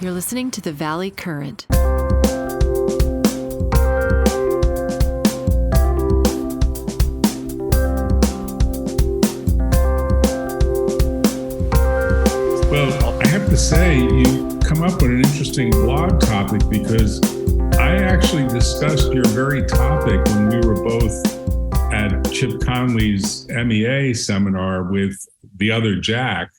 You're listening to the Valley Current. Well, I have to say, you come up with an interesting blog topic because I actually discussed your very topic when we were both at Chip Conley's MEA seminar with the other Jack,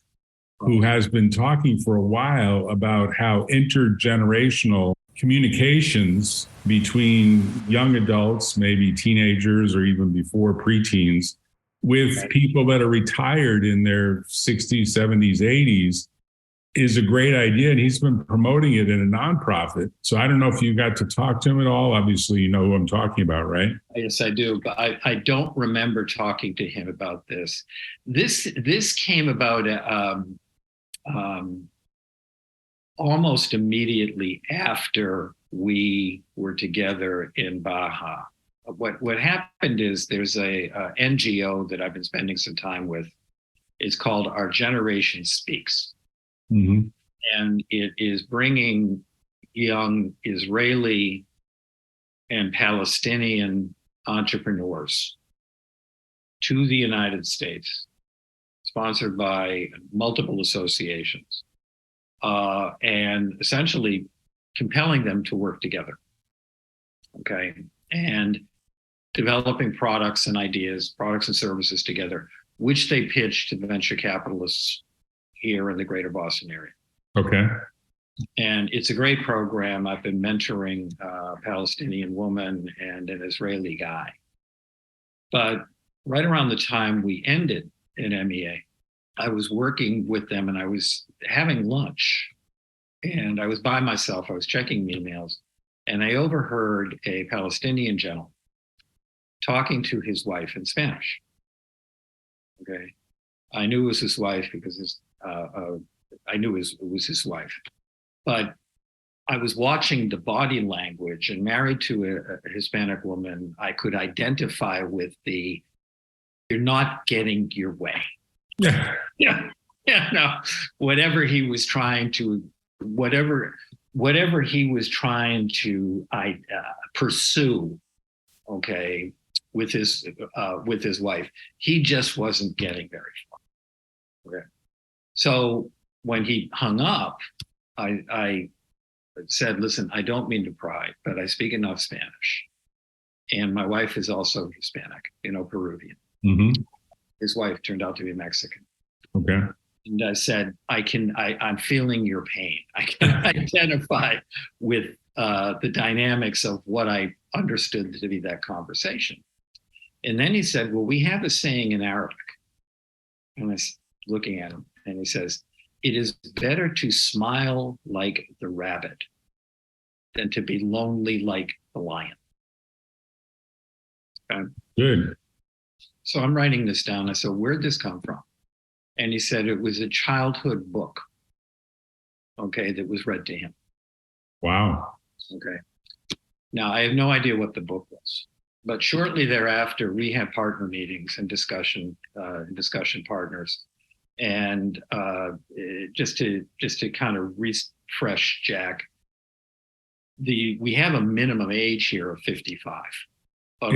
who has been talking for a while about how intergenerational communications between young adults, maybe teenagers or even before preteens, with people that are retired in their 60s, 70s, 80s is a great idea. And he's been promoting it in a nonprofit. So I don't know if you got to talk to him at all. Obviously, you know who I'm talking about, right? Yes, I do. But I don't remember talking to him about this. This came about almost immediately after we were together in Baja. What happened is there's a NGO that I've been spending some time with. It's called Our Generation Speaks. Mm-hmm. And it is bringing young Israeli and Palestinian entrepreneurs to the United States, sponsored by multiple associations, and essentially compelling them to work together. Okay. And developing products and ideas, products and services together, which they pitch to the venture capitalists here in the greater Boston area. Okay. And it's a great program. I've been mentoring a Palestinian woman and an Israeli guy. But right around the time we ended in MEA, I was working with them and I was having lunch. And I was by myself. I was checking emails. And I overheard a Palestinian gentleman talking to his wife in Spanish. Okay. I knew it was his wife because I knew it was his wife. But I was watching the body language, and married to a Hispanic woman, I could identify with the, you're not getting your way. Yeah. Yeah. Yeah. No, whatever he was trying to pursue, okay, with his wife, he just wasn't getting very far. Okay. So when he hung up, I said, listen, I don't mean to pry, but I speak enough Spanish. And my wife is also Hispanic, Peruvian. Mm-hmm. His wife turned out to be Mexican. Okay. And I said, I'm feeling your pain. I can identify with the dynamics of what I understood to be that conversation. And then he said, well, we have a saying in Arabic. And I was looking at him and he says, it is better to smile like the rabbit than to be lonely like the lion. Okay. Good. So I'm writing this down. I said, where'd this come from? And he said it was a childhood book, okay, that was read to him. Wow. Okay. Now, I have no idea what the book was, but shortly thereafter, we had partner meetings and discussion partners. And just to kind of refresh Jack, we have a minimum age here of 55. But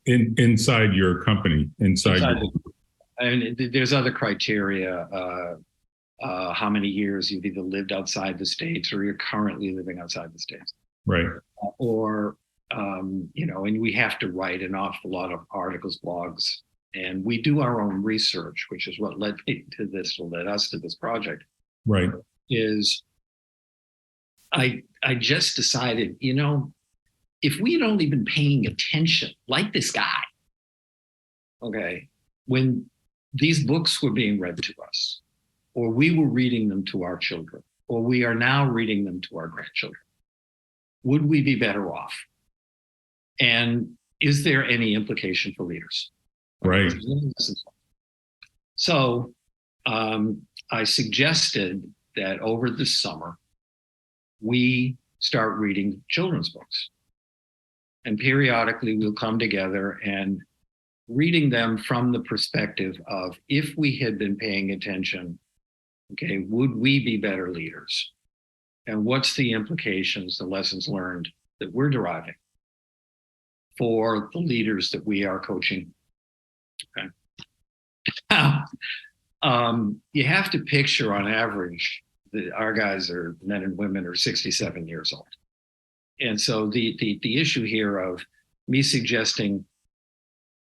inside your company, and there's other criteria, how many years you've either lived outside the States or you're currently living outside the States. Right. Or, and we have to write an awful lot of articles, blogs, and we do our own research, which is what led me to this, or led us to this project. Right. Is I just decided, if we had only been paying attention, like this guy, okay, when these books were being read to us, or we were reading them to our children, or we are now reading them to our grandchildren, would we be better off? And is there any implication for leaders? Right. So I suggested that over the summer, we start reading children's books. And periodically we'll come together and reading them from the perspective of, if we had been paying attention, okay, would we be better leaders? and what's the implications, the lessons learned that we're deriving for the leaders that we are coaching. Okay. Now, you have to picture on average that our guys are men and women are 67 years old. And so the issue here of me suggesting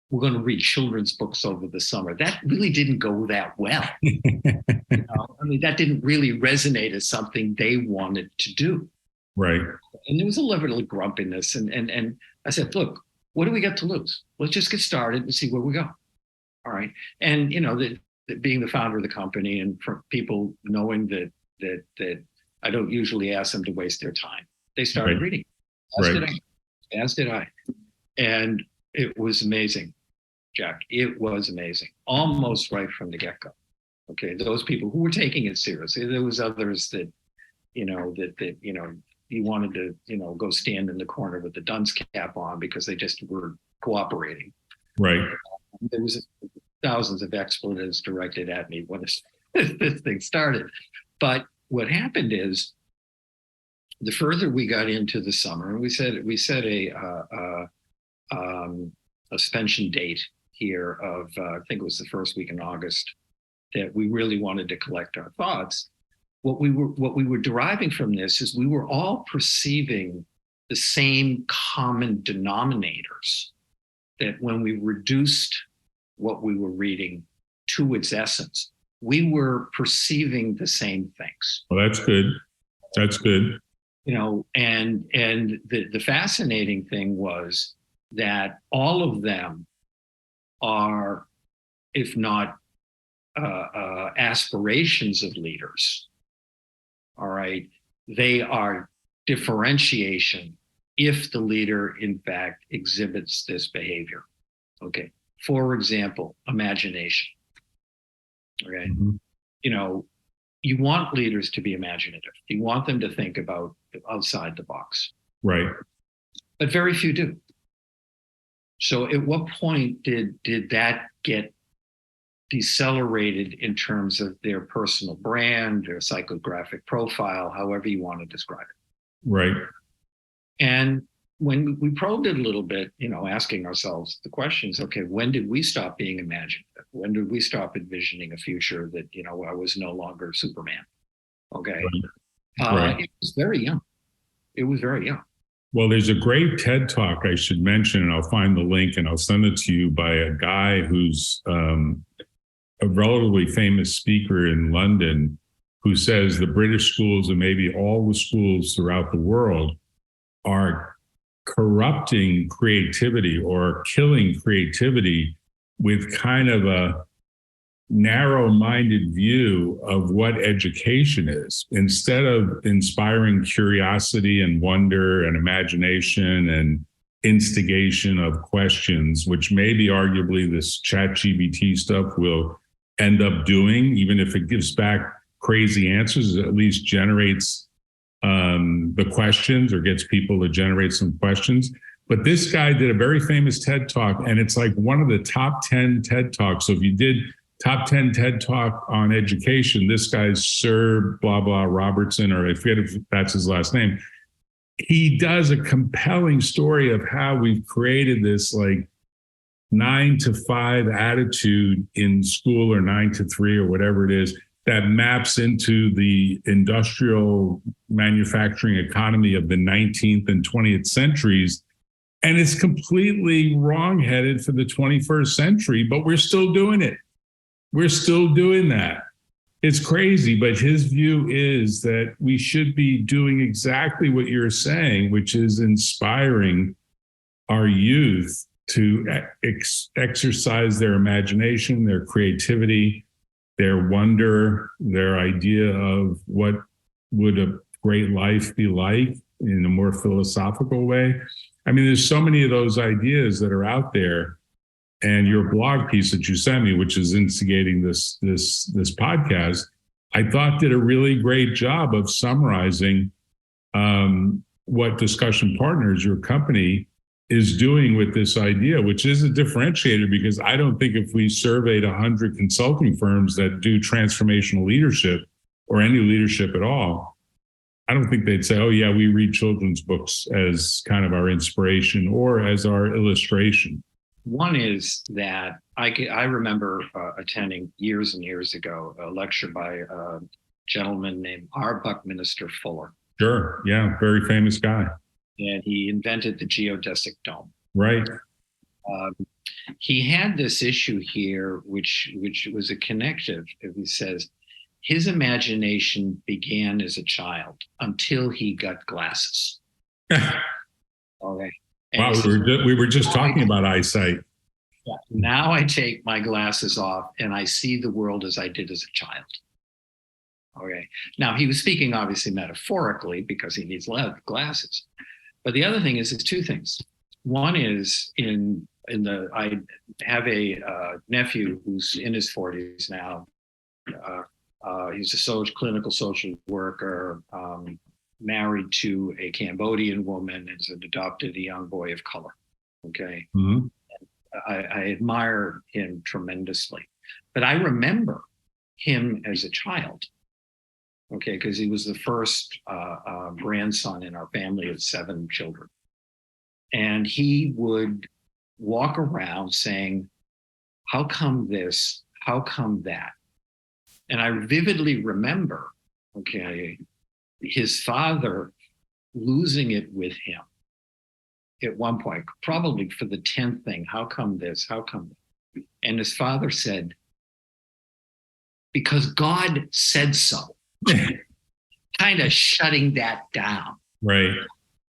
we're going to read children's books over the summer, that really didn't go that well. I mean, that didn't really resonate as something they wanted to do. Right. And there was a level of grumpiness. And I said, look, what do we got to lose? Let's just get started and see where we go. All right. And, being the founder of the company and for people knowing that I don't usually ask them to waste their time, they started reading. As did I. And it was amazing, Jack. It was amazing. Almost right from the get-go. Okay. Those people who were taking it seriously, there was others that, you wanted to, go stand in the corner with the dunce cap on because they just were cooperating. Right. There was thousands of expletives directed at me when this thing started. But what happened is, the further we got into the summer, and we set a suspension date here of I think it was the first week in August, that we really wanted to collect our thoughts. What we were deriving from this is we were all perceiving the same common denominators, that when we reduced what we were reading to its essence, we were perceiving the same things. Well, that's good. That's good. And the fascinating thing was that all of them are, if not aspirations of leaders, all right, they are differentiation if the leader, in fact, exhibits this behavior. Okay. For example, imagination. Okay. Mm-hmm. You want leaders to be imaginative. You want them to think about outside the box. Right. But very few do. So at what point did that get decelerated in terms of their personal brand, their psychographic profile, however you want to describe it? Right. And when we probed it a little bit, asking ourselves the questions, okay, when did we stop being imaginative? When did we stop envisioning a future that, I was no longer Superman? Okay. Right. It was very young. It was very young. Well, there's a great TED Talk I should mention, and I'll find the link and I'll send it to you, by a guy who's a relatively famous speaker in London, who says the British schools and maybe all the schools throughout the world are corrupting creativity or killing creativity with kind of a narrow-minded view of what education is. Instead of inspiring curiosity and wonder and imagination and instigation of questions, which maybe arguably this ChatGPT stuff will end up doing, even if it gives back crazy answers, it at least generates the questions or gets people to generate some questions. But this guy did a very famous TED Talk, and it's like one of the top 10 TED Talks. So if you did top 10 TED Talk on education, this guy's Sir blah, blah Robertson, or I forget if that's his last name. He does a compelling story of how we've created this like 9 to 5 attitude in school, or 9 to 3 or whatever it is, that maps into the industrial manufacturing economy of the 19th and 20th centuries. And it's completely wrong-headed for the 21st century, but we're still doing it. We're still doing that. It's crazy, but his view is that we should be doing exactly what you're saying, which is inspiring our youth to exercise their imagination, their creativity, their wonder, their idea of what would a great life be like in a more philosophical way. I mean, there's so many of those ideas that are out there. And your blog piece that you sent me, which is instigating this podcast, I thought did a really great job of summarizing what Discussion Partners, your company, is doing with this idea, which is a differentiator, because I don't think if we surveyed 100 consulting firms that do transformational leadership or any leadership at all, I don't think they'd say, oh, yeah, we read children's books as kind of our inspiration or as our illustration. One is that I remember attending years and years ago a lecture by a gentleman named R. Buckminster Fuller. Sure. Yeah. Very famous guy. And he invented the geodesic dome. Right. He had this issue here, which was a connective. He says his imagination began as a child until he got glasses. Okay. Wow, we were just talking about eyesight. Yeah. Now I take my glasses off and I see the world as I did as a child. Okay. Now he was speaking obviously metaphorically because he needs glasses. But the other thing is two things. One is I have a nephew who's in his 40s now. He's a clinical social worker, married to a Cambodian woman, and has adopted a young boy of color. Okay. Mm-hmm. I admire him tremendously. But I remember him as a child. Okay, because he was the first grandson in our family of 7 children. And he would walk around saying, how come this? How come that? And I vividly remember, okay, his father losing it with him at one point, probably for the 10th thing. How come this? How come that? And his father said, because God said so. Kind of shutting that down. Right.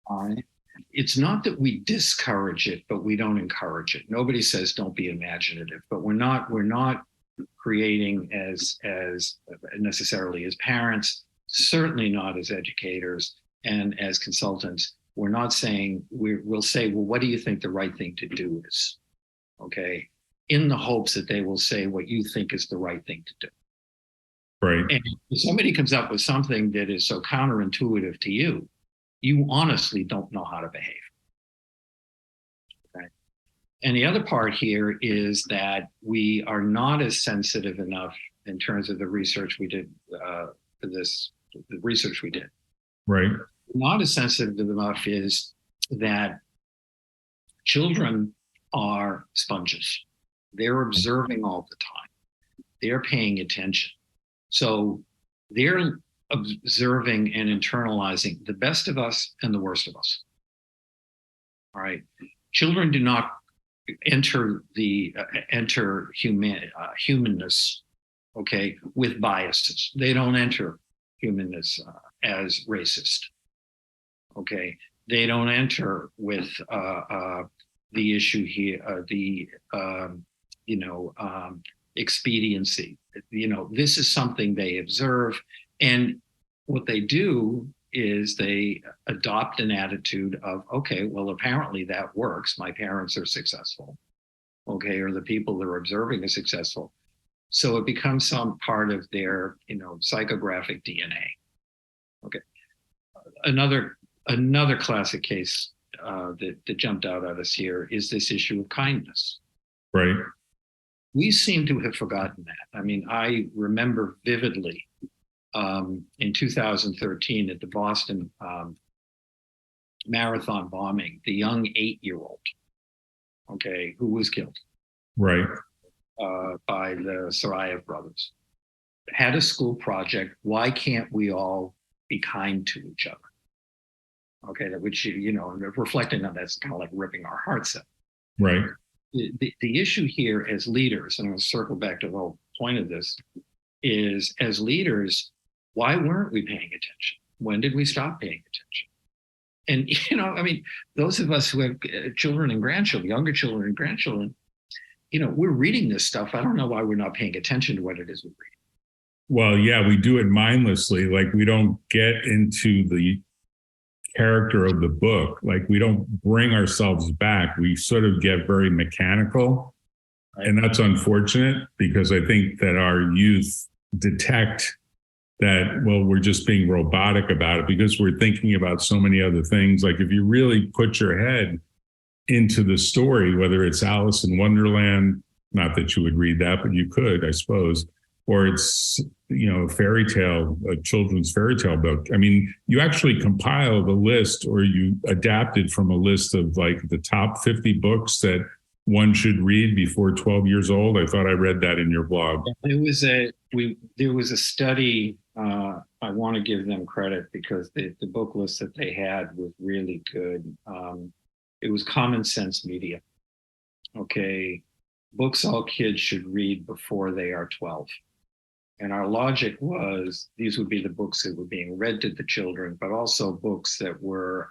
All right. It's not that we discourage it, but we don't encourage it. Nobody says don't be imaginative, but we're not creating as necessarily as parents, certainly not as educators and as consultants. We're not saying we'll say, well, what do you think the right thing to do is? Okay. In the hopes that they will say what you think is the right thing to do. Right. And if somebody comes up with something that is so counterintuitive to you, you honestly don't know how to behave. Okay. And the other part here is that we are not as sensitive enough in terms of the research we did for this, the research we did. Right. Not as sensitive enough is that children are sponges. They're observing all the time. They're paying attention. So they're observing and internalizing the best of us and the worst of us. All right. Children do not enter humanness, okay, with biases. They don't enter humanness as racist. Okay. They don't enter with the issue here, expediency. This is something they observe, and what they do is they adopt an attitude of, okay, well, apparently that works. My parents are successful, okay, or the people they're observing are successful. So it becomes some part of their, psychographic DNA. Okay. Another classic case that jumped out at us here is this issue of kindness. Right. We seem to have forgotten that. I mean, I remember vividly in 2013 at the Boston marathon bombing, the young 8-year-old, okay, who was killed. Right. By the Sarajevo brothers, had a school project. Why can't we all be kind to each other? Okay, which, reflecting on that's kind of like ripping our hearts out. Right. The issue here as leaders, and I'm going to circle back to the whole point of this, is as leaders, why weren't we paying attention? When did we stop paying attention? And, those of us who have children and grandchildren, younger children and grandchildren, we're reading this stuff. I don't know why we're not paying attention to what it is we're reading. Well, yeah, we do it mindlessly. Like we don't get into the character of the book. Like we don't bring ourselves back. We sort of get very mechanical. Right. And that's unfortunate because I think that our youth detect that, well, we're just being robotic about it because we're thinking about so many other things. Like if you really put your head into the story, whether it's Alice in Wonderland, not that you would read that, but you could, I suppose, or it's a children's fairy tale book. I mean, you actually compiled a list, or you adapted from a list of like the top 50 books that one should read before 12 years old. I thought I read that in your blog. There was a study. I want to give them credit because the book list that they had was really good. It was Common Sense Media. Okay, books all kids should read before they are 12. And our logic was these would be the books that were being read to the children, but also books that were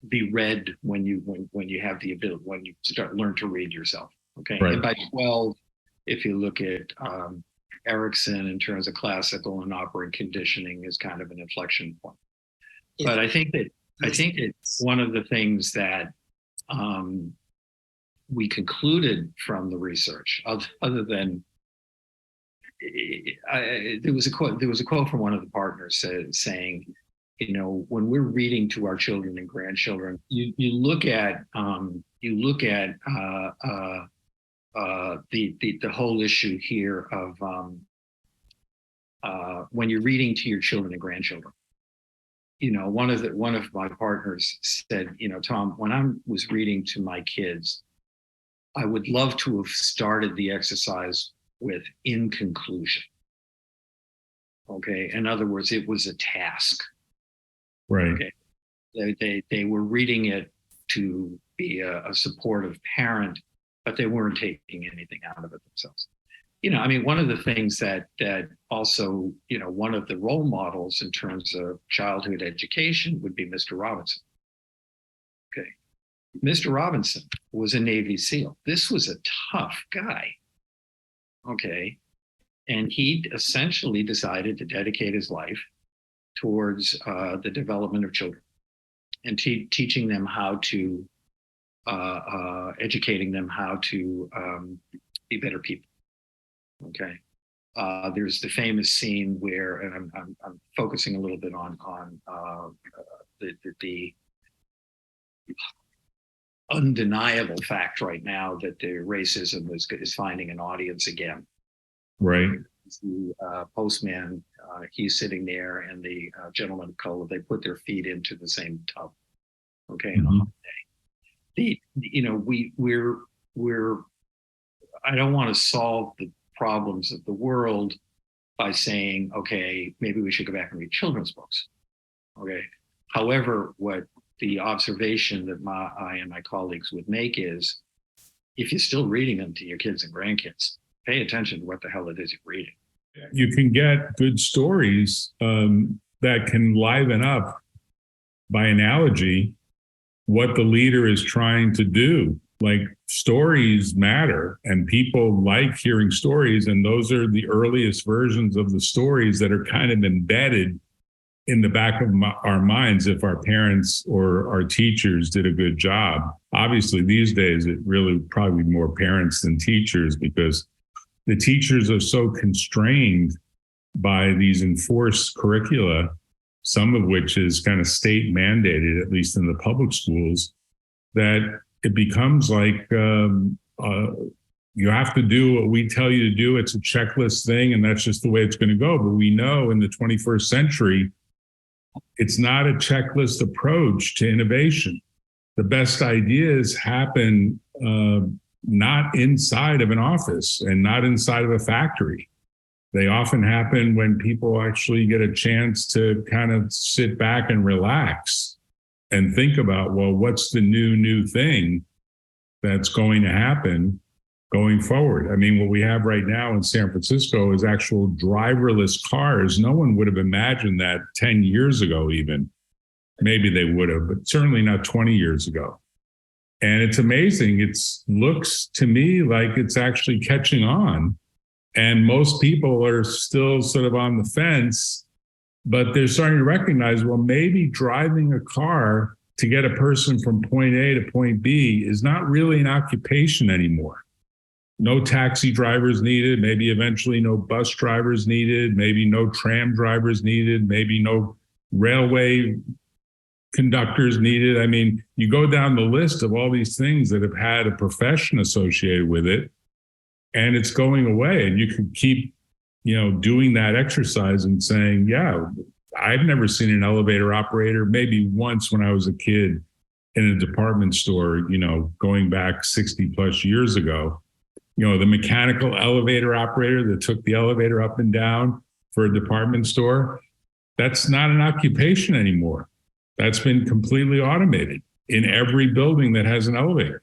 be read when you have the ability, when you learn to read yourself. Okay, right. And by 12, if you look at Erickson in terms of classical and operant conditioning, is kind of an inflection point. But I think it's one of the things that we concluded from the research, other than there was a quote from one of the partners saying, when we're reading to our children and grandchildren, you look at the whole issue here of when you're reading to your children and grandchildren. One of my partners said, Tom, when I was reading to my kids, I would love to have started the exercise with "in conclusion." Okay, in other words, it was a task. Right. Okay. They were reading it to be a supportive parent, but they weren't taking anything out of it themselves. One of the things that also, one of the role models in terms of childhood education would be Mr. Robinson. Okay. Mr. Robinson was a Navy SEAL. This was a tough guy. Okay. And he essentially decided to dedicate his life towards the development of children and teaching them how to, educating them how to be better people. Okay. There's the famous scene where, and I'm focusing a little bit on the undeniable fact right now that the racism is finding an audience again. Right. The postman, he's sitting there, and the gentleman of color, they put their feet into the same tub. Okay. Mm-hmm. We're I don't want to solve the problems of the world by saying, okay, maybe we should go back and read children's books. Okay. However, what the observation that I and my colleagues would make is, if you're still reading them to your kids and grandkids, pay attention to what the hell it is you're reading. You can get good stories that can liven up, by analogy, what the leader is trying to do. Like, stories matter, and people like hearing stories, and those are the earliest versions of the stories that are kind of embedded in the back of our minds if our parents or our teachers did a good job. Obviously, these days, it really probably more parents than teachers, because the teachers are so constrained by these enforced curricula, some of which is kind of state mandated, at least in the public schools, that it becomes like you have to do what we tell you to do. It's a checklist thing, and that's just the way it's going to go. But we know in the 21st century, it's not a checklist approach to innovation. The best ideas happen not inside of an office and not inside of a factory. They often happen when people actually get a chance to kind of sit back and relax and think about, well, what's the new thing that's going to happen going forward? I mean, what we have right now in San Francisco is actual driverless cars. No one would have imagined that 10 years ago even. Maybe they would have, but certainly not 20 years ago. And it's amazing. It looks to me like it's actually catching on. And most people are still sort of on the fence, but they're starting to recognize, well, maybe driving a car to get a person from point A to point B is not really an occupation anymore. No taxi drivers needed, maybe eventually no bus drivers needed, maybe no tram drivers needed, maybe no railway conductors needed. I mean, you go down the list of all these things that have had a profession associated with it, and it's going away. And you can keep doing that exercise and saying, yeah, I've never seen an elevator operator, maybe once when I was a kid in a department store, going back 60 plus years ago. The mechanical elevator operator that took the elevator up and down for a department store, that's not an occupation anymore. That's been completely automated in every building that has an elevator.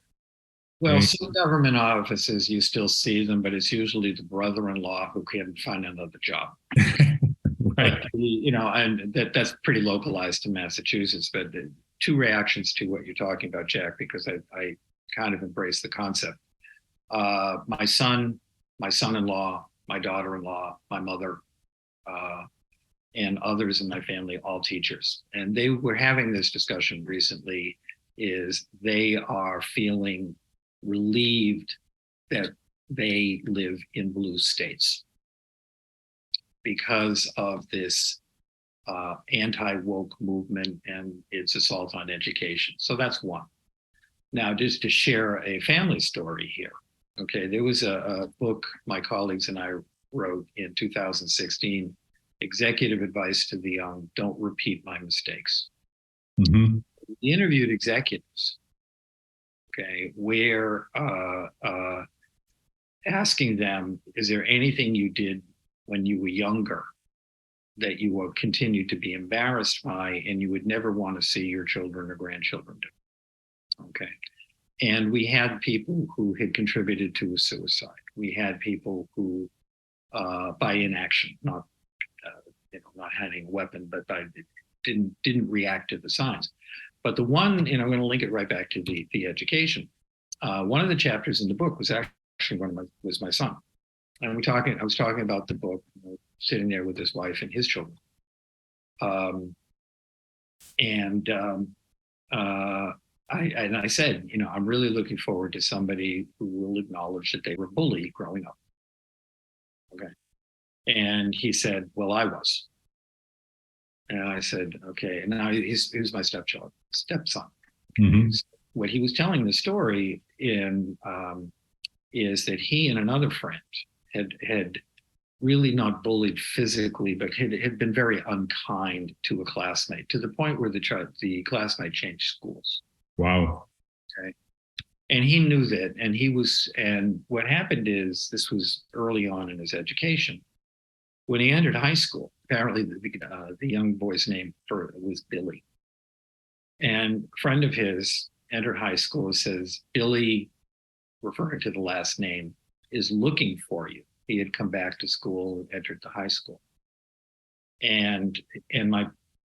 Well, some government offices, you still see them, but it's usually the brother-in-law who can't find another job. Right. But, and that's pretty localized to Massachusetts. But two reactions to what you're talking about, Jack, because I kind of embrace the concept. My son, my son-in-law, my daughter-in-law, my mother, and others in my family, all teachers. And they were having this discussion recently, is they are feeling relieved that they live in blue states because of this anti-woke movement and its assault on education. So that's one. Now, just to share a family story here. Okay, there was a book my colleagues and I wrote in 2016, Executive Advice to the Young, Don't Repeat My Mistakes. Mm-hmm. We interviewed executives, okay, where asking them, is there anything you did when you were younger that you will continue to be embarrassed by and you would never want to see your children or grandchildren do? Okay. And we had people who had contributed to a suicide. We had people who, by inaction, not having a weapon, but by didn't react to the signs. But the one, and I'm going to link it right back to the education. One of the chapters in the book was actually was my son, and I was talking about the book, sitting there with his wife and his children, I said, I'm really looking forward to somebody who will acknowledge that they were bullied growing up. Okay. And he said, well, I was. And I said, okay. And now he's my stepson. Mm-hmm. What he was telling the story in is that he and another friend had really not bullied physically, but had been very unkind to a classmate, to the point where the classmate changed schools. Wow. Okay. And he knew that, and what happened is, this was early on in his education. When he entered high school, apparently the young boy's name was Billy. And a friend of his entered high school, says, Billy, referring to the last name, is looking for you. He had come back to school, entered the high school. And my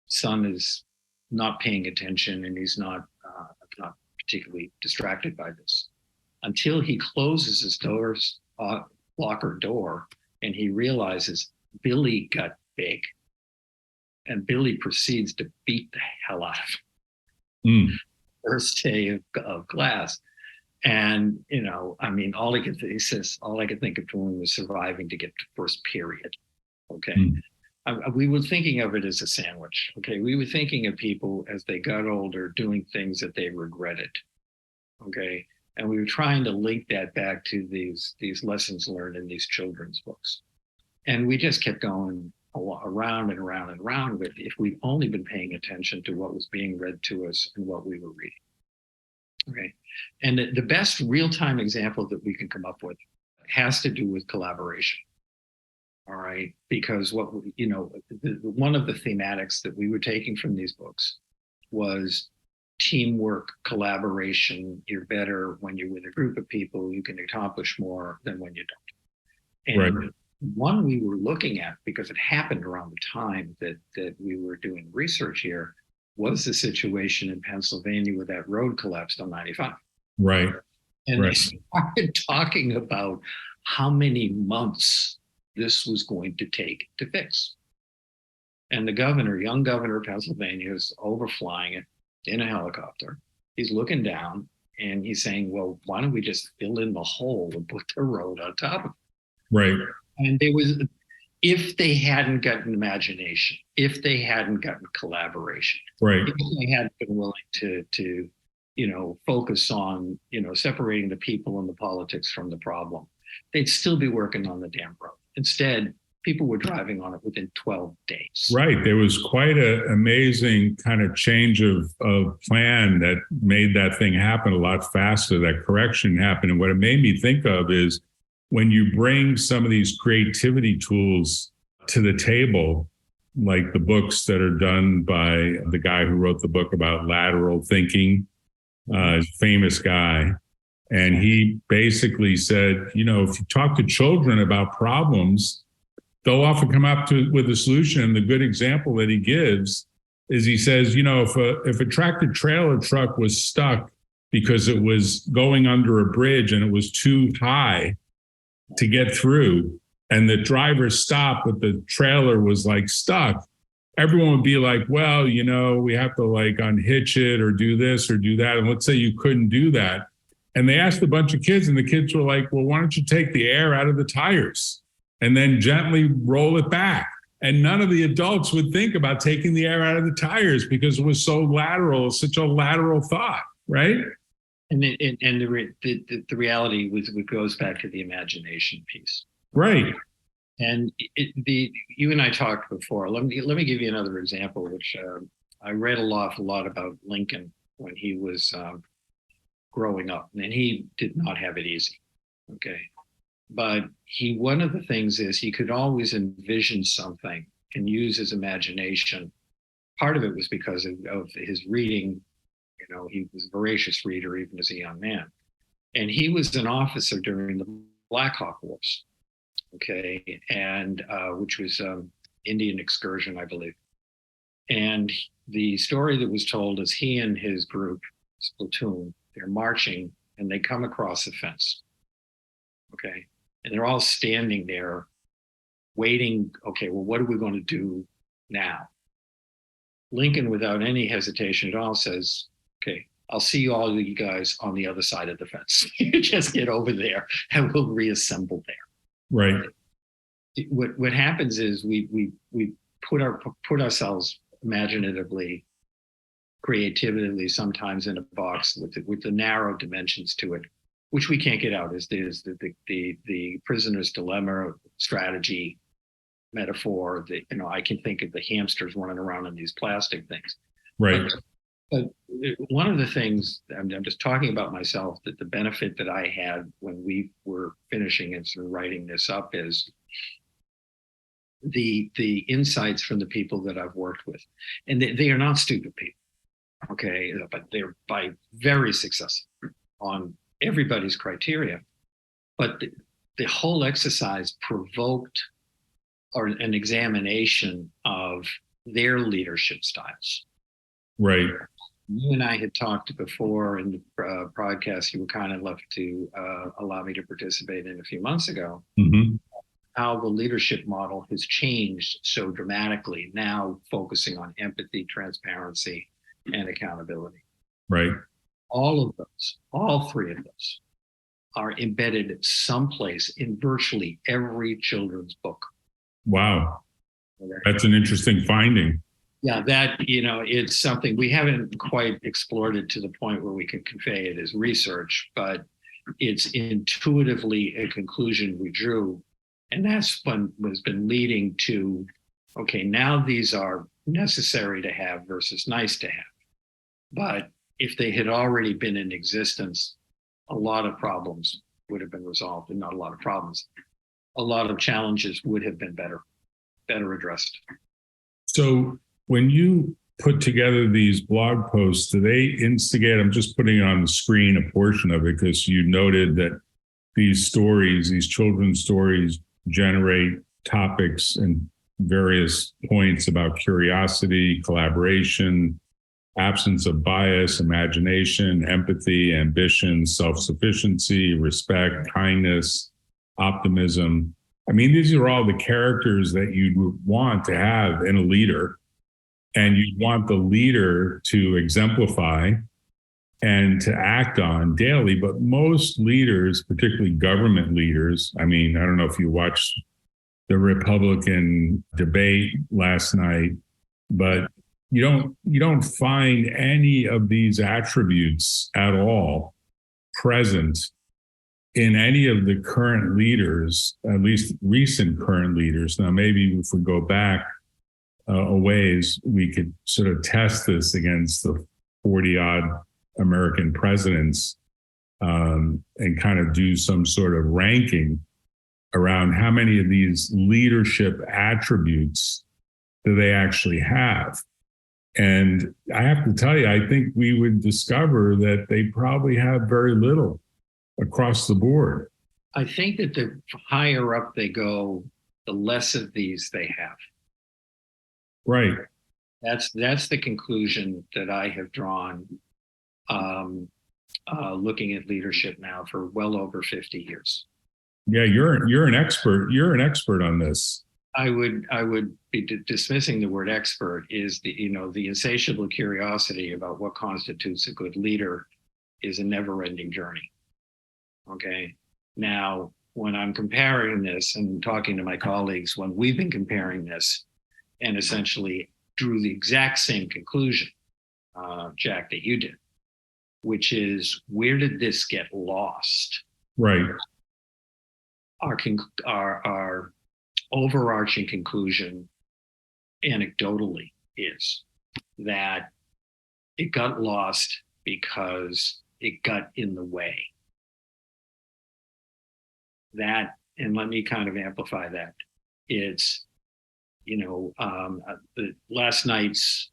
son is not paying attention, and he's not particularly distracted by this, until he closes his locker door, and he realizes Billy got big, and Billy proceeds to beat the hell out of him. First day of class. And, he says, all I could think of doing was surviving to get to first period. Okay. We were thinking of it as a sandwich. Okay. We were thinking of people as they got older doing things that they regretted. Okay. And we were trying to link that back to these lessons learned in these children's books. And we just kept going around and around and around with, if we'd only been paying attention to what was being read to us and what we were reading. Okay. And the best real-time example that we can come up with has to do with collaboration. All right. Because one of the thematics that we were taking from these books was teamwork, collaboration. You're better when you're with a group of people. You can accomplish more than when you don't. And right. One we were looking at, because it happened around the time that we were doing research here, was the situation in Pennsylvania where that road collapsed on 95. Right. And right. They started talking about how many months this was going to take to fix. And the young governor of Pennsylvania, is overflying it in a helicopter. He's looking down and he's saying, well, why don't we just fill in the hole and put the road on top of it? Right. And if they hadn't gotten imagination, if they hadn't gotten collaboration, right. If they hadn't been willing to focus on, separating the people and the politics from the problem, they'd still be working on the damn road. Instead, People were driving on it within 12 days. Right. There was quite an amazing kind of change of plan that made that thing happen a lot faster, that correction happened. And what it made me think of is when you bring some of these creativity tools to the table, like the books that are done by the guy who wrote the book about lateral thinking, famous guy. And he basically said, if you talk to children about problems, they'll often come up with a solution. And the good example that he gives is he says, if a tractor trailer truck was stuck because it was going under a bridge and it was too high to get through, and the driver stopped, but the trailer was like stuck, everyone would be like, well, we have to like unhitch it or do this or do that. And let's say you couldn't do that. And they asked a bunch of kids, and the kids were like, well, why don't you take the air out of the tires and then gently roll it back? And none of the adults would think about taking the air out of the tires because it was so lateral, such a lateral thought, right? And the reality goes back to the imagination piece, right? And you and I talked before. Let me give you another example, which I read a lot about Lincoln when he was growing up, and he did not have it easy. Okay. But one of the things is he could always envision something and use his imagination. Part of it was because of his reading. He was a voracious reader even as a young man. And he was an officer during the Black Hawk Wars, okay, and which was Indian excursion, I believe. And the story that was told is he and his group, his platoon, they're marching and they come across a fence, okay? And they're all standing there waiting, okay, well, what are we going to do now? Lincoln, without any hesitation at all, says, okay, I'll see all of you guys on the other side of the fence. You just get over there and we'll reassemble there. Right. What happens is we put ourselves imaginatively, creatively, sometimes in a box with the narrow dimensions to it, which we can't get out. Is the prisoner's dilemma strategy metaphor that I can think of the hamsters running around in these plastic things. Right. But one of the things, I'm just talking about myself, that the benefit that I had when we were finishing and sort of writing this up is the insights from the people that I've worked with. And they are not stupid people, okay? But they're by very successful on everybody's criteria. But the whole exercise provoked an examination of their leadership styles. Right. You and I had talked before in the broadcast. You were kind enough to allow me to participate in a few months ago. Mm-hmm. How the leadership model has changed so dramatically, now focusing on empathy, transparency, and accountability. Right. All three of those are embedded someplace in virtually every children's book. Wow. That's an interesting finding. Yeah, that, it's something we haven't quite explored it to the point where we can convey it as research, but it's intuitively a conclusion we drew. And that's what has been leading to, okay, now these are necessary to have versus nice to have. But if they had already been in existence, a lot of problems would have been resolved, and not a lot of problems. A lot of challenges would have been better addressed. So when you put together these blog posts, do they instigate, I'm just putting on the screen a portion of it because you noted that these stories, these children's stories, generate topics and various points about curiosity, collaboration, absence of bias, imagination, empathy, ambition, self-sufficiency, respect, kindness, optimism. I mean, these are all the characters that you want to have in a leader, and you want the leader to exemplify and to act on daily. But most leaders, particularly government leaders, I mean, I don't know if you watched the Republican debate last night, but you don't find any of these attributes at all present in any of the current leaders, at least recent current leaders. Now, maybe if we go back a ways, we could sort of test this against the 40 odd American presidents, and kind of do some sort of ranking around how many of these leadership attributes do they actually have. And I have to tell you, I think we would discover that they probably have very little across the board. I think that the higher up they go, the less of these they have. Right. That's the conclusion that I have drawn, looking at leadership now for well over 50 years. Yeah, you're an expert. You're an expert on this. I would be dismissing the word expert. Is the insatiable curiosity about what constitutes a good leader is a never-ending journey. Okay. Now, when I'm comparing this and talking to my colleagues, when we've been comparing this, and essentially drew the exact same conclusion, Jack, that you did, which is, where did this get lost? Right. Our overarching conclusion, anecdotally, is that it got lost because it got in the way. That, and let me kind of amplify that. It's, last night's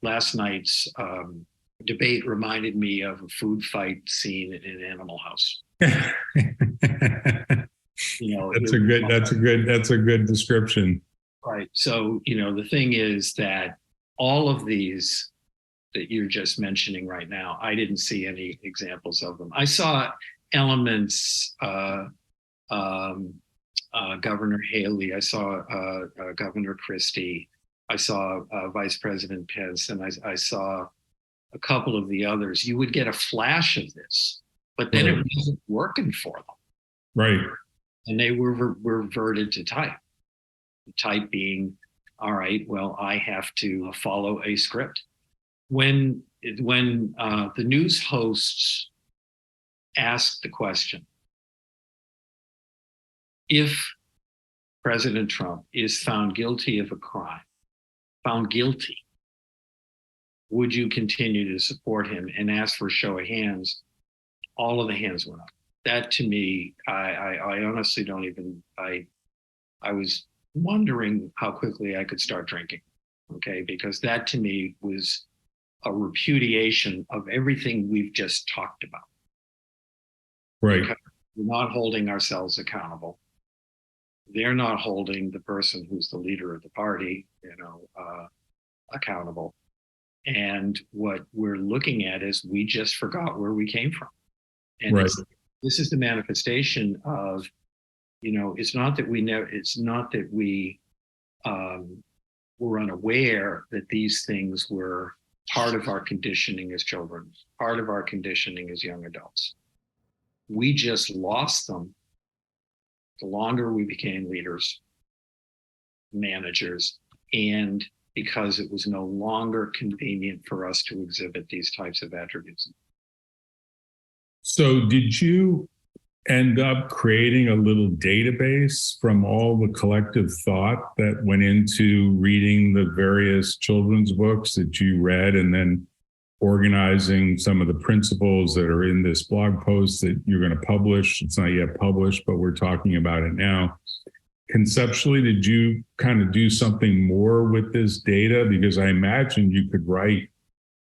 debate reminded me of a food fight scene in Animal House. That's a good description. Right. So, the thing is that all of these that you're just mentioning right now, I didn't see any examples of them. I saw elements, Governor Haley, I saw Governor Christie, I saw Vice President Pence, and I saw a couple of the others. You would get a flash of this, but then it wasn't working for them. Right. And they were reverted to type. Type being, all right, well, I have to follow a script. When the news hosts asked the question, if President Trump is found guilty of a crime, found guilty, would you continue to support him, and ask for a show of hands? All of the hands went up. That, to me, I honestly don't even, I was wondering how quickly I could start drinking, okay? Because that, to me, was a repudiation of everything we've just talked about. Right. Because we're not holding ourselves accountable. They're not holding the person who's the leader of the party, accountable. And what we're looking at is, we just forgot where we came from. And right. This is the manifestation of, it's not that we were unaware that these things were part of our conditioning as children, part of our conditioning as young adults. We just lost them the longer we became leaders, managers, and because it was no longer convenient for us to exhibit these types of attributes. So did you end up creating a little database from all the collective thought that went into reading the various children's books that you read, and then organizing some of the principles that are in this blog post that you're going to publish? It's not yet published, but we're talking about it now. Conceptually, did you kind of do something more with this data? Because I imagine you could write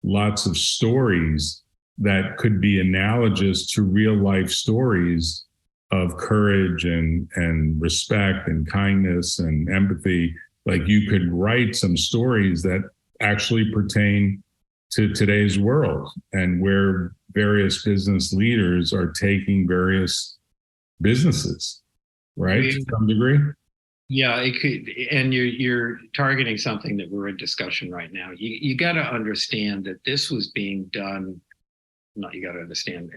lots of stories that could be analogous to real life stories of courage and respect and kindness and empathy. Like, you could write some stories that actually pertain to today's world, and where various business leaders are taking various businesses, right? To some degree. Yeah, it could, and you're targeting something that we're in discussion right now. You got to understand that this was being done. Not you got to understand,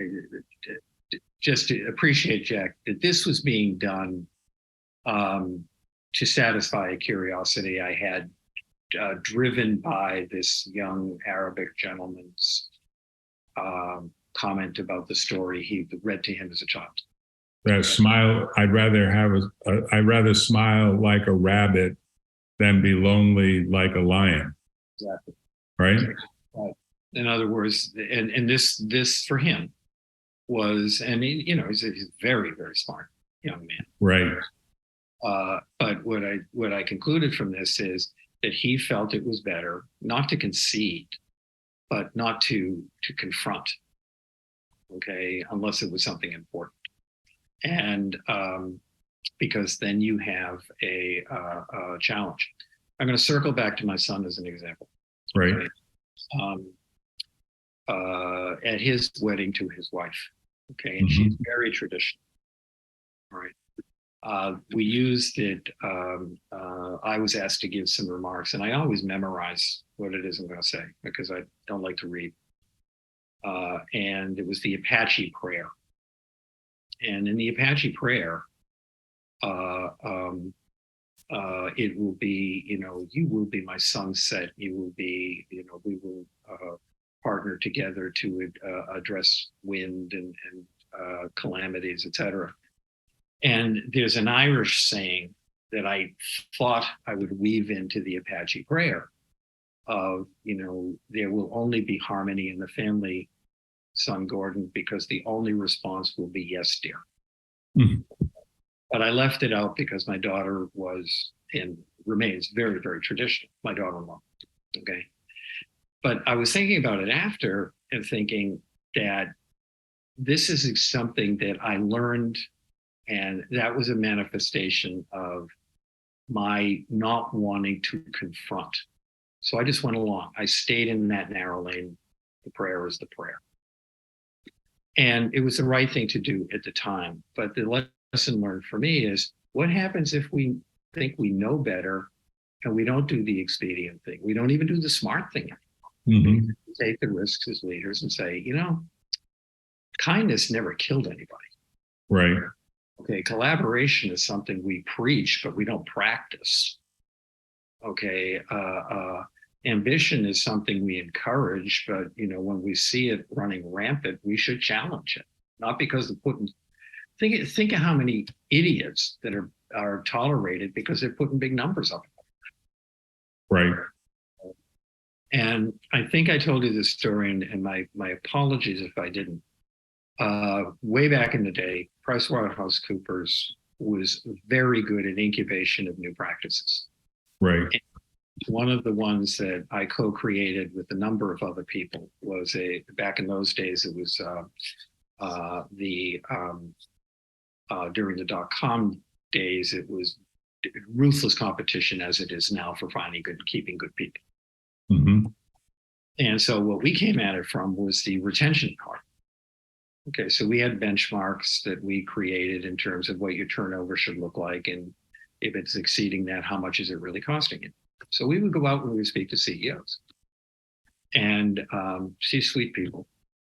just to appreciate, Jack, that this was being done to satisfy a curiosity I had, driven by this young Arabic gentleman's comment about the story he read to him as a child. That smile, I'd rather smile like a rabbit than be lonely like a lion. Exactly. Right? Right. In other words, and this for him was, and he's a very, very smart young man. Right. But what I concluded from this is that he felt it was better not to concede, but not to confront, okay, unless it was something important. And because then you have a challenge. I'm going to circle back to my son as an example. Right. Okay? At his wedding to his wife, okay, and she's very traditional. All right. We used it. I was asked to give some remarks, and I always memorize what it is I'm going to say because I don't like to read. And it was the Apache prayer. And in the Apache prayer, it will be, you will be my sunset. You will be, we will partner together to address wind and calamities, etc. And there's an Irish saying that I thought I would weave into the Apache prayer of, there will only be harmony in the family, son Gordon, because the only response will be yes, dear. Mm-hmm. But I left it out because my daughter was and remains very, very traditional, my daughter-in-law, okay? But I was thinking about it after and thinking that this is something that I learned, and that was a manifestation of my not wanting to confront. So I just went along. I stayed in that narrow lane. The prayer is the prayer. And it was the right thing to do at the time. But the lesson learned for me is, what happens if we think we know better and we don't do the expedient thing? We don't even do the smart thing. Mm-hmm. We take the risks as leaders and say, kindness never killed anybody. Right. Okay, collaboration is something we preach, but we don't practice. Okay, ambition is something we encourage, but when we see it running rampant, we should challenge it. Not because of putting. Think of how many idiots that are tolerated because they're putting big numbers up. Right. And I think I told you this story, and my apologies if I didn't. Way back in the day, PricewaterhouseCoopers was very good at incubation of new practices. Right. And one of the ones that I co-created with a number of other people was back in those days, it was during the .com days, it was ruthless competition as it is now for keeping good people. Mm-hmm. And so what we came at it from was the retention part. Okay, so we had benchmarks that we created in terms of what your turnover should look like. And if it's exceeding that, how much is it really costing you? So we would go out and we would speak to CEOs and C-suite people.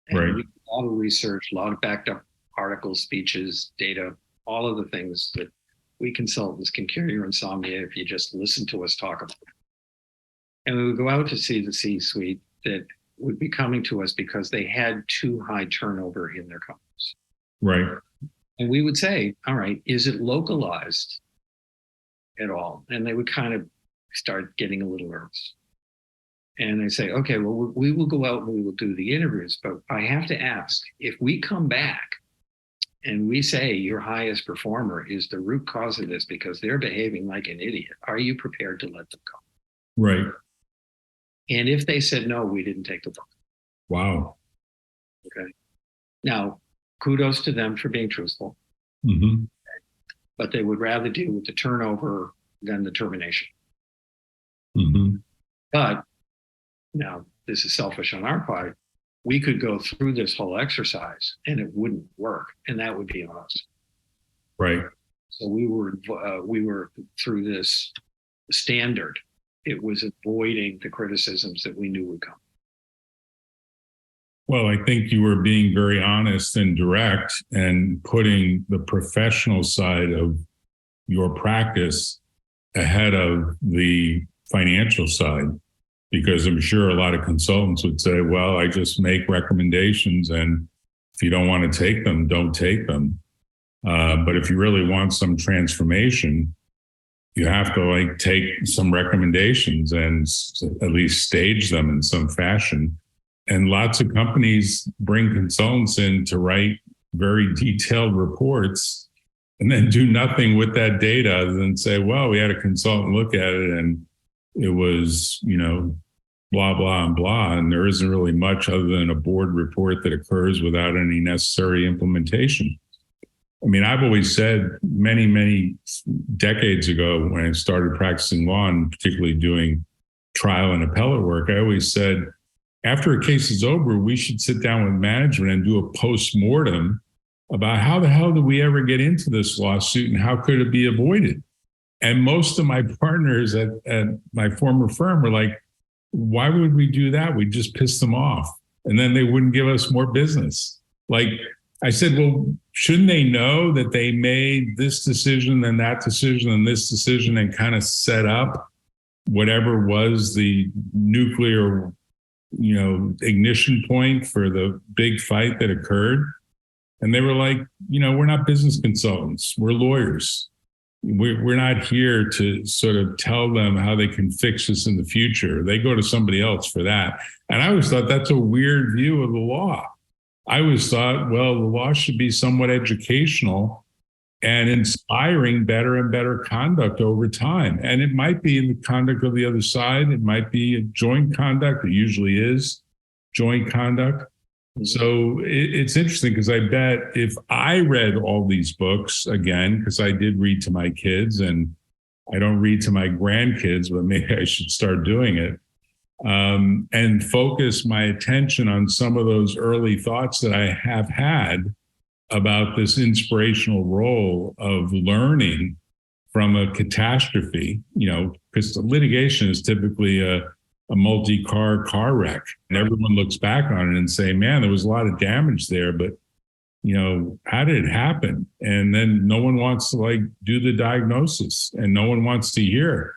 And right. We did a lot of research, a lot of backed up articles, speeches, data, all of the things that we consultants can cure your insomnia if you just listen to us talk about it. And we would go out to see the C-suite that would be coming to us because they had too high turnover in their companies. Right. And we would say, all right, is it localized at all? And they would kind of start getting a little nervous. And they say, okay, well, we will go out and we will do the interviews, but I have to ask, if we come back and we say your highest performer is the root cause of this because they're behaving like an idiot, are you prepared to let them go? Right. And if they said no, we didn't take the book. Wow. Okay. Now, kudos to them for being truthful. Mm-hmm. But they would rather deal with the turnover than the termination. Mm-hmm. But now, this is selfish on our part. We could go through this whole exercise and it wouldn't work, and that would be on us. Right. So we were through this standard. It was avoiding the criticisms that we knew would come. Well, I think you were being very honest and direct and putting the professional side of your practice ahead of the financial side, because I'm sure a lot of consultants would say, well, I just make recommendations, and if you don't want to take them, don't take them. But if you really want some transformation, you have to like take some recommendations and at least stage them in some fashion. And lots of companies bring consultants in to write very detailed reports and then do nothing with that data other than say, well, we had a consultant look at it and it was, blah, blah, and blah. And there isn't really much other than a board report that occurs without any necessary implementation. I mean, I've always said many, many decades ago when I started practicing law and particularly doing trial and appellate work, I always said, after a case is over, we should sit down with management and do a post-mortem about how the hell did we ever get into this lawsuit and how could it be avoided? And most of my partners at my former firm were like, why would we do that? We'd just piss them off. And then they wouldn't give us more business. Like I said, well, shouldn't they know that they made this decision and that decision and this decision and kind of set up whatever was the nuclear, ignition point for the big fight that occurred? And they were like, we're not business consultants. We're lawyers. We're not here to sort of tell them how they can fix this in the future. They go to somebody else for that. And I always thought that's a weird view of the law. I always thought, well, the law should be somewhat educational and inspiring better and better conduct over time. And it might be in the conduct of the other side. It might be a joint conduct. It usually is joint conduct. So it's interesting because I bet if I read all these books again, because I did read to my kids and I don't read to my grandkids, but maybe I should start doing it, and focus my attention on some of those early thoughts that I have had about this inspirational role of learning from a catastrophe, because the litigation is typically a multi-car wreck. And everyone looks back on it and say, man, there was a lot of damage there, but how did it happen? And then no one wants to do the diagnosis and no one wants to hear.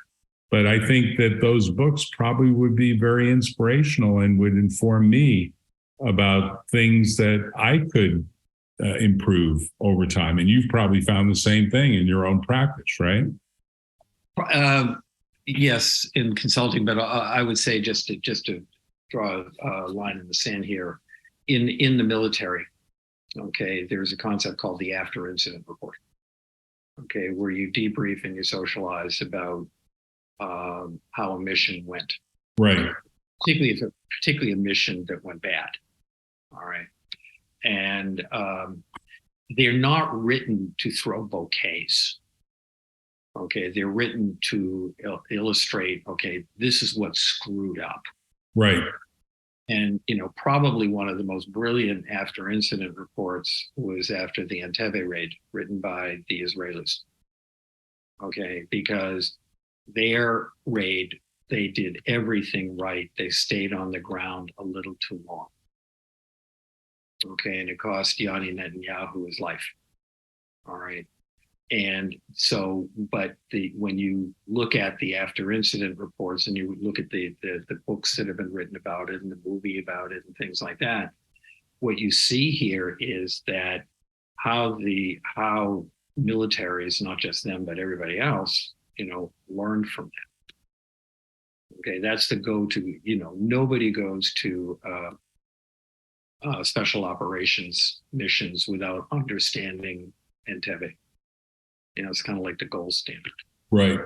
But I think that those books probably would be very inspirational and would inform me about things that I could improve over time. And you've probably found the same thing in your own practice, right? Yes, in consulting, but I would say just to draw a line in the sand here, in the military, okay, there's a concept called the after incident report, okay, where you debrief and you socialize about how a mission went, right? Particularly a mission that went bad, all right, and they're not written to throw bouquets. Okay, they're written to illustrate, okay, this is what screwed up. Right. And, probably one of the most brilliant after incident reports was after the Entebbe raid, written by the Israelis. Okay, because their raid, they did everything right. They stayed on the ground a little too long. Okay, and it cost Yanni Netanyahu his life. All right. And so, but when you look at the after incident reports and you look at the books that have been written about it and the movie about it and things like that, what you see here is that how militaries, not just them, but everybody else, learn from that. Okay, that's the go-to, nobody goes to special operations missions without understanding Entebbe. It's kind of like the gold standard. Right.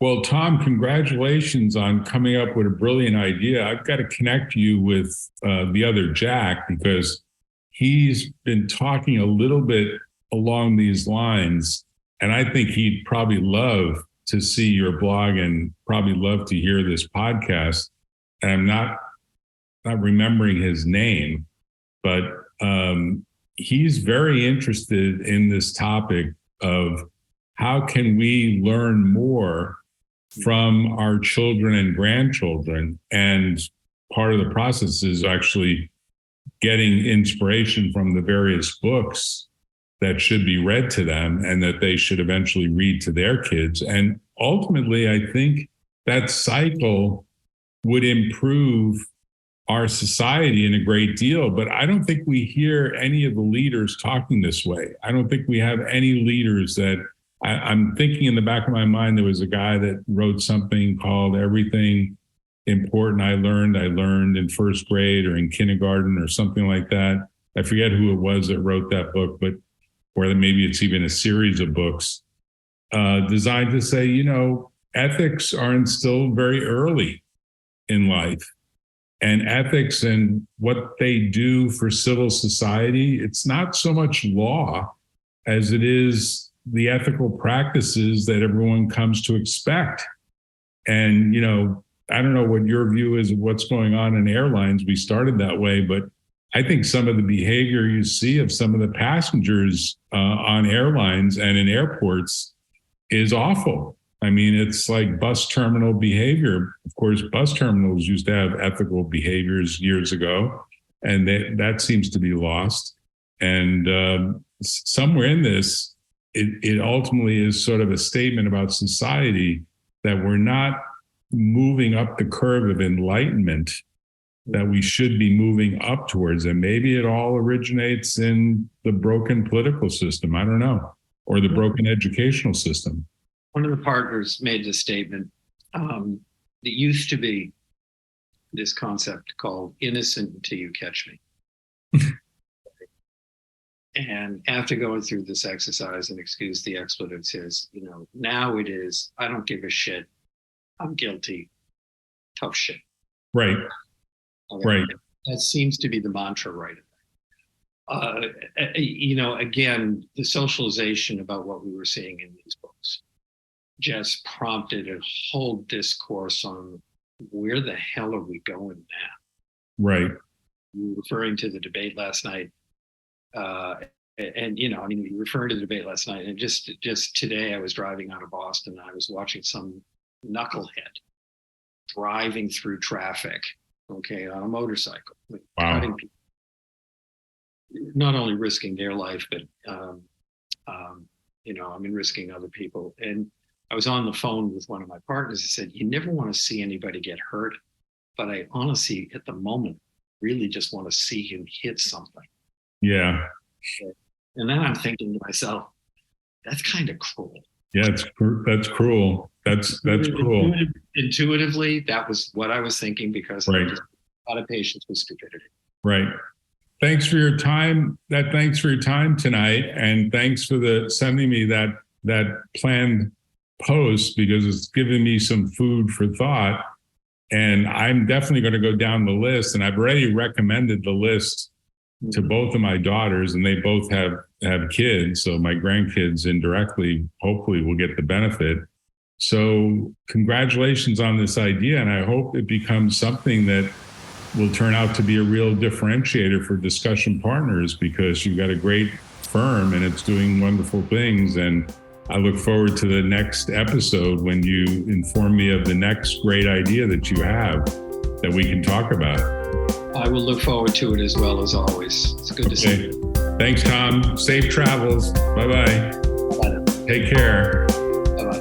Well, Tom, congratulations on coming up with a brilliant idea. I've got to connect you with the other Jack because he's been talking a little bit along these lines, and I think he'd probably love to see your blog and probably love to hear this podcast. And I'm not remembering his name, but he's very interested in this topic of how can we learn more from our children and grandchildren. And part of the process is actually getting inspiration from the various books that should be read to them and that they should eventually read to their kids. And ultimately, I think that cycle would improve our society in a great deal, but I don't think we hear any of the leaders talking this way. I don't think we have any leaders that I'm thinking in the back of my mind, there was a guy that wrote something called Everything Important I Learned in first grade or in kindergarten or something like that. I forget who it was that wrote that book, but or maybe it's even a series of books designed to say, ethics are instilled very early in life. And ethics and what they do for civil society, it's not so much law as it is the ethical practices that everyone comes to expect. And, I don't know what your view is of what's going on in airlines. We started that way, but I think some of the behavior you see of some of the passengers on airlines and in airports is awful. I mean, it's like bus terminal behavior. Of course, bus terminals used to have ethical behaviors years ago, and that seems to be lost. And somewhere in this, it ultimately is sort of a statement about society that we're not moving up the curve of enlightenment that we should be moving up towards. And maybe it all originates in the broken political system. I don't know, or the broken educational system. One of the partners made the statement that used to be this concept called innocent until you catch me. And after going through this exercise, and excuse the expletives, is, now it is, I don't give a shit. I'm guilty. Tough shit. Right. Okay. Right. That seems to be the mantra right now. Again, the socialization about what we were seeing in these books just prompted a whole discourse on where the hell are we going now? Right. You were referring to the debate last night. You referring to the debate last night, and just today I was driving out of Boston and I was watching some knucklehead driving through traffic, on a motorcycle, cutting people, not only risking their life, but risking other people. And I was on the phone with one of my partners. He said, "You never want to see anybody get hurt, but I honestly, at the moment, really just want to see him hit something." Yeah. And then I'm thinking to myself, that's kind of cruel. Yeah, that's cruel. That's cruel. Intuitively, that was what I was thinking, because right. I just a lot of patience with stupidity. Right. Thanks for your time. Thanks for your time tonight, and thanks for sending me that planned post, because it's given me some food for thought. And I'm definitely going to go down the list, and I've already recommended the list to both of my daughters, and they both have kids. So my grandkids indirectly, hopefully, will get the benefit. So congratulations on this idea. And I hope it becomes something that will turn out to be a real differentiator for Discussion Partners, because you've got a great firm and it's doing wonderful things. And I look forward to the next episode when you inform me of the next great idea that you have that we can talk about. I will look forward to it as well, as always. It's good to see you. Thanks, Tom. Safe travels. Bye-bye. Bye. Take care. Bye-bye.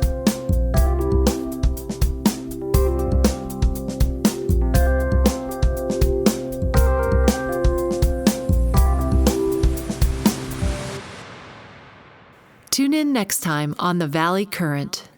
Tune in next time on The Valley Current.